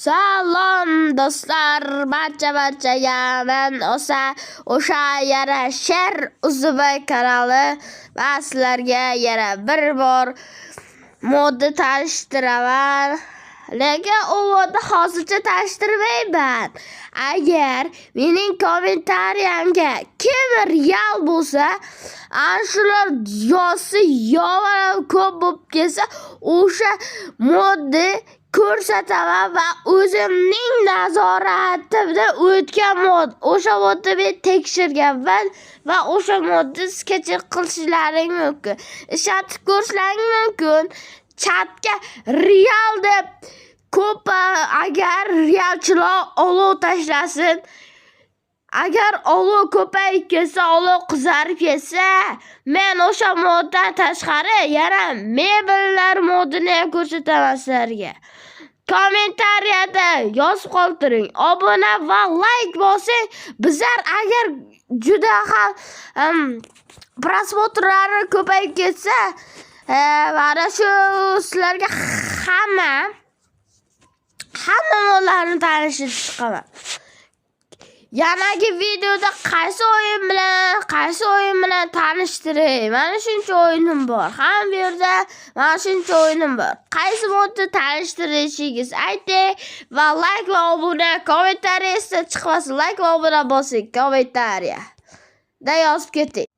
Salom do'stlar, barchaga men o'sha yana Sher Uzbek kanali va sizlarga yana bir bor modni tanishtiraman. Lekin u modni hozircha tanishtirmayman. Agar mening kommentariyamga kim real bo'lsa, ana shular yozsa, yo'q ko'p bo'lib kelsa, o'sha modni ko'rsataman va o'zimning nazoratimda o'tgan mod, o'sha modni men tekshirganman va o'sha modni sketch qilishlaring mumkin. Ishlatib ko'rishlaring mumkin. Chatga real deb ko'p, agar realchilar olov tashlasin, agar olov ko'payib ketsa, olov qizarib ketsa, men o'sha moddan tashqari yana mebellar modini ham ko'rsataman sizlarga. Kommentariyada yozib qoldiring. Obuna va like bosing. Bizlar agar juda ham prosmotrlari ko'payib ketsa, mana shu sizlarga hamma modlarni tanishtirib chiqaman. Yanagi videoda qaysi o'yin bilan tanishtiray. Mana shuncha o'yinim bor. Ham bu yerda mana shuncha o'yinim bor. Qaysi modni tanishtirishingiz ayting va like va obuna, kommentariya esa chiqmasin. Like va obuna bosing, kommentariya da yozib keting.